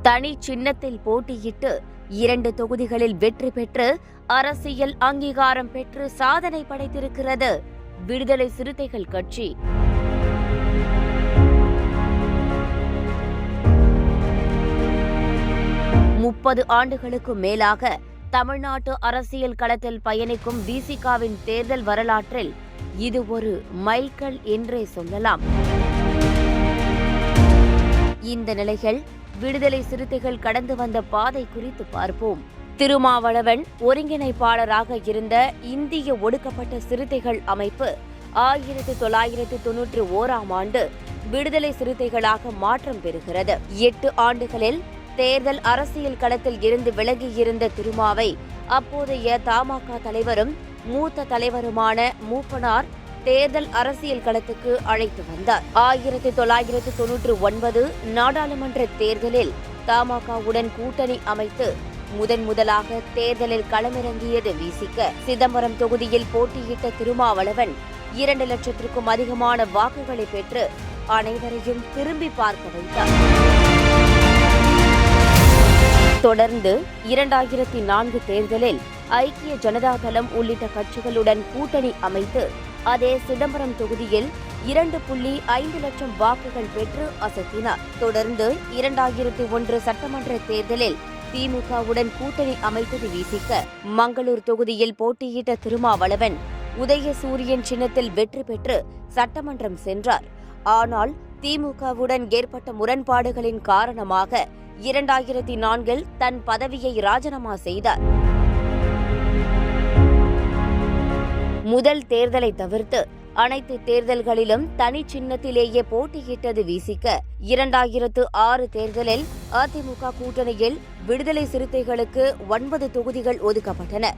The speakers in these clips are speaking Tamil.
தனி சின்னத்தில் போட்டியிட்டு 2 தொகுதிகளில் வெற்றி பெற்று அரசியல் அங்கீகாரம் பெற்று சாதனை படைத்திருக்கிறது விடுதலை சிறுத்தைகள் கட்சி. முப்பது ஆண்டுகளுக்கு மேலாக தமிழ்நாட்டு அரசியல் களத்தில் பயணிக்கும் விசிகாவின் தேர்தல் வரலாற்றில் இது ஒரு மைல்கல் என்றே சொல்லலாம். இந்த நிலையில் விடுதலை சிறுத்தைகள் கடந்து வந்த பாதை குறித்து பார்ப்போம். திருமாவளவன் ஒருங்கிணைப்பாளராக இருந்த இந்திய ஒடுக்கப்பட்ட சிறுத்தைகள் அமைப்பு 1991ஆம் ஆண்டு விடுதலை சிறுத்தைகளாக மாற்றம் பெறுகிறது. 8 ஆண்டுகளில் தேர்தல் அரசியல் களத்தில் இருந்து விலகியிருந்த திருமாவை அப்போதைய தமாக தலைவரும் மூத்த தலைவருமான மூப்பனார் தேர்தல் அரசியல் களத்துக்கு அழைத்து வந்தார். 1999 நாடாளுமன்ற தேர்தலில் தமாகவுடன் கூட்டணி அமைத்து முதலாக தேர்தலில் களமிறங்கியது விசிக. சிதம்பரம் தொகுதியில் போட்டியிட்ட திருமாவளவன் 2 லட்சத்திற்கும் அதிகமான வாக்குகளை பெற்று அனைவரையும் திரும்பி பார்க்க வைத்தார். தொடர்ந்து 2004 தேர்தலில் ஐக்கிய ஜனதா தளம் உள்ளிட்ட கட்சிகளுடன் கூட்டணி அமைத்து அதே சிதம்பரம் தொகுதியில் 2.5 லட்சம் வாக்குகள் பெற்று அசத்தினார். தொடர்ந்து 2001 சட்டமன்ற தேர்தலில் திமுகவுடன் கூட்டணி அமைத்தது விசிக. மங்களூர் தொகுதியில் போட்டியிட்ட திருமாவளவன் உதயசூரியன் சின்னத்தில் வெற்றி பெற்று சட்டமன்றம் சென்றார். ஆனால் திமுகவுடன் ஏற்பட்ட முரண்பாடுகளின் காரணமாக 2004 தன் பதவியை ராஜினாமா செய்தார். முதல் தேர்தலை தவிர்த்து அனைத்து தேர்தல்களிலும் தனி சின்னத்திலேயே போட்டியிட்டது விசிக. 2006 தேர்தலில் அதிமுக கூட்டணியில் விடுதலை சிறுத்தைகளுக்கு 9 தொகுதிகள் ஒதுக்கப்பட்டன.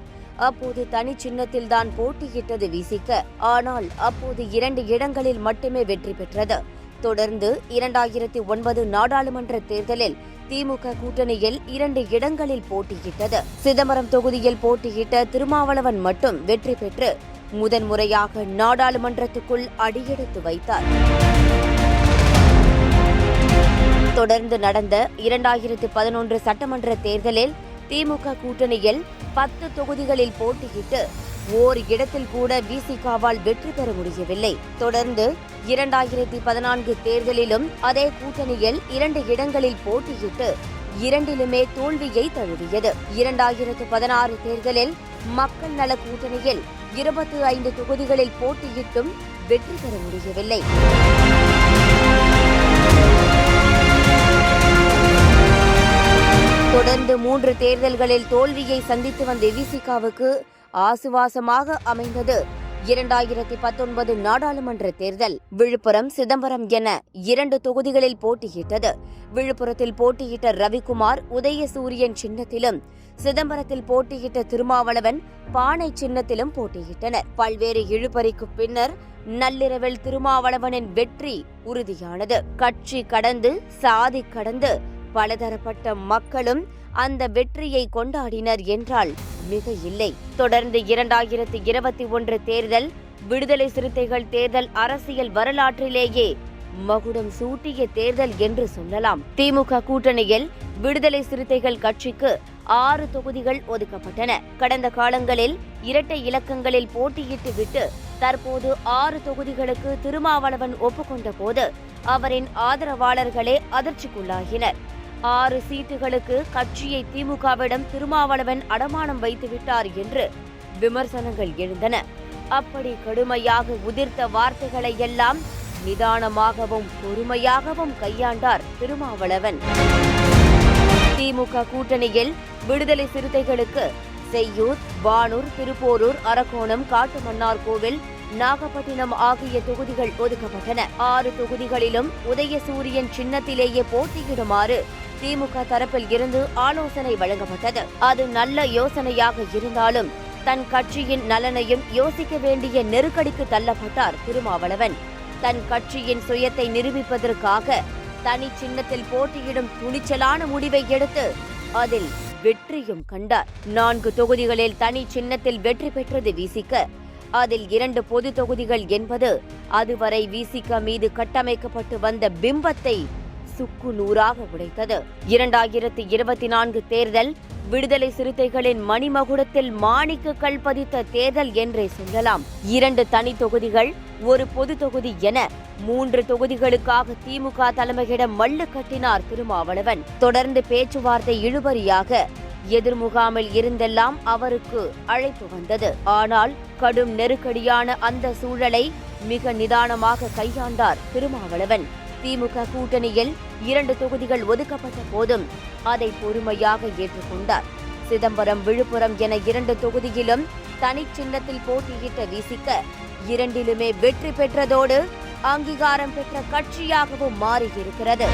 அப்போது தனி சின்னத்தில்தான் போட்டியிட்டது விசிக. ஆனால் அப்போது 2 இடங்களில் மட்டுமே வெற்றி பெற்றது. தொடர்ந்து 2009 நாடாளுமன்ற தேர்தலில் திமுக கூட்டணியில் 2 இடங்களில் போட்டியிட்டது. சிதம்பரம் தொகுதியில் போட்டியிட்ட திருமாவளவன் மட்டும் வெற்றி பெற்று முதன்முறையாக நாடாளுமன்றத்துக்குள் அடியெடுத்து வைத்தார். தொடர்ந்து நடந்த 2011 சட்டமன்ற தேர்தலில் திமுக கூட்டணியில் 10 தொகுதிகளில் போட்டியிட்டு ஓர் இடத்தில் கூட விசிகாவால் வெற்றி பெற முடியவில்லை. தொடர்ந்து 2014 தேர்தலிலும் அதே கூட்டணியில் 2 இடங்களில் போட்டியிட்டு 2லுமே தோல்வியை தழுவியது. 2016 தேர்தலில் மக்கள் நல கூட்டணியில் 25 தொகுதிகளில் போட்டியிட்டும் வெற்றி பெற முடியவில்லை. தொடர்ந்து 3 தேர்தல்களில் தோல்வியை சந்தித்து வந்த விசிகாவுக்கு ஆசுவாசமாக அமைந்தது 2019 நாடாளுமன்ற தேர்தல். விழுப்புரம், சிதம்பரம் என 2 தொகுதிகளில் போட்டியிட்டது. விழுப்புரத்தில் போட்டியிட்ட ரவிக்குமார் உதயசூரியன் சின்னத்திலும், சிதம்பரத்தில் போட்டியிட்ட திருமாவளவன் பானை சின்னத்திலும் போட்டியிட்டனர். பல்வேறு இழுபறிக்கு பின்னர் நள்ளிரவில் திருமாவளவனின் வெற்றி உறுதியானது. கட்சி கடந்து சாதி கடந்து பலதரப்பட்ட மக்களும் அந்த வெற்றியை கொண்டாடினர் என்றால் மிக இல்லை. தொடர்ந்து 2021 தேர்தல் விடுதலை சிறுத்தைகள் தேர்தல் அரசியல் வரலாற்றிலேயே மகுடம் சூட்டிய தேர்தல் என்று சொல்லலாம். திமுக கூட்டணியில் விடுதலை சிறுத்தைகள் கட்சிக்கு 6 தொகுதிகள் ஒதுக்கப்பட்டன. கடந்த காலங்களில் இரட்டை இலக்கங்களில் போட்டியிட்டு விட்டு தற்போது 6 தொகுதிகளுக்கு திருமாவளவன் ஒப்புக்கொண்ட போது அவரின் ஆதரவாளர்களே அதிர்ச்சிக்குள்ளாகினர். 6 சீட்டுகளுக்கு கட்சியை திமுகவிடம் திருமாவளவன் அடமானம் வைத்துவிட்டார் என்று விமர்சனங்கள் எழுந்தன. அப்படி கடுமையாக உதிர்த்த வார்த்தைகளை எல்லாம் நிதானமாகவும் பொறுமையாகவும் கையாண்டார் திருமாவளவன். திமுக கூட்டணியில் விடுதலை சிறுத்தைகளுக்கு செய்யூர், வானூர், திருப்போரூர், அரக்கோணம், காட்டுமன்னார்கோவில், நாகப்பட்டினம் ஆகிய தொகுதிகள் ஒதுக்கப்பட்டன. 6 தொகுதிகளிலும் உதயசூரியன் சின்னத்திலேயே போட்டியிடுமாறு திமுக தரப்பில் இருந்து ஆலோசனை வழங்கப்பட்டது. அது நல்ல யோசனையாக இருந்தாலும் தன் கட்சியின் நலனையும் யோசிக்க வேண்டிய நெருக்கடிக்கு தள்ளப்பட்டார் திருமாவளவன். தன் கட்சியின் சுயத்தை நிரூபிப்பதற்காக தனி சின்னத்தில் போட்டியிடும் துணிச்சலான முடிவை எடுத்து அதில் வெற்றியும் கண்டார். 4 தொகுதிகளில் தனி சின்னத்தில் வெற்றி பெற்றது விசிக. அதில் 2 பொது தொகுதிகள் என்பது அதுவரை விசிக மீது கட்டமைக்கப்பட்டு வந்த பிம்பத்தை சுக்கு நூறாக உடைத்தது. 2024 தேர்தல் விடுதலை சிறுத்தைகளின் மணிமகுடத்தில் மாணிக்கக்கல் பதித்த தேர்தல் என்றே சொல்லலாம். 2 தனி தொகுதிகள், ஒரு பொது தொகுதி என 3 தொகுதிகளுக்காக திமுக தலைமையிடம் மல்லு கட்டினார் திருமாவளவன். தொடர்ந்து பேச்சுவார்த்தை இழுபறியாக எதிர்முகாமில் இருந்தெல்லாம் அவருக்கு அழைப்பு வந்தது. ஆனால் கடும் நெருக்கடியான அந்த சூழலை மிக நிதானமாக கையாண்டார் திருமாவளவன். திமுக கூட்டணியில் 2 தொகுதிகள் ஒதுக்கப்பட்ட போதும் அதை பொறுமையாக ஏற்றுக்கொண்டார். சிதம்பரம், விழுப்புரம் என 2 தொகுதியிலும் தனி சின்னத்தில் போட்டியிட்ட விசிக 2லுமே வெற்றி பெற்றதோடு அங்கீகாரம் பெற்ற கட்சியாகவும் மாறியிருக்கிறது.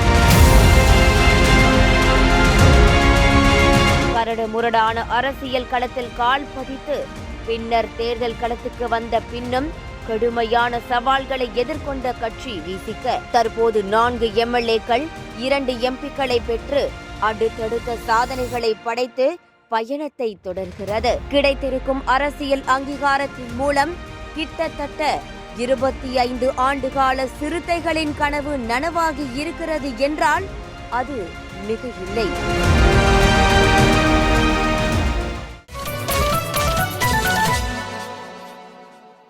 கரடு முரடான அரசியல் களத்தில் கால் பதித்து பின்னர் தேர்தல் களத்துக்கு வந்த பின்னும் கடுமையான சவால்களை எதிர்கொண்ட கட்சி விசிக தற்போது 4 எம்எல்ஏக்கள், 2 எம்பிக்களை பெற்று அடுத்தடுத்த சாதனைகளை படைத்து பயணத்தை தொடர்கிறது. கிடைத்திருக்கும் அரசியல் அங்கீகாரத்தின் மூலம் கிட்டத்தட்ட 25 ஆண்டுகால சிறுத்தைகளின் கனவு நனவாகி இருக்கிறது என்றால் அது மிக இல்லை.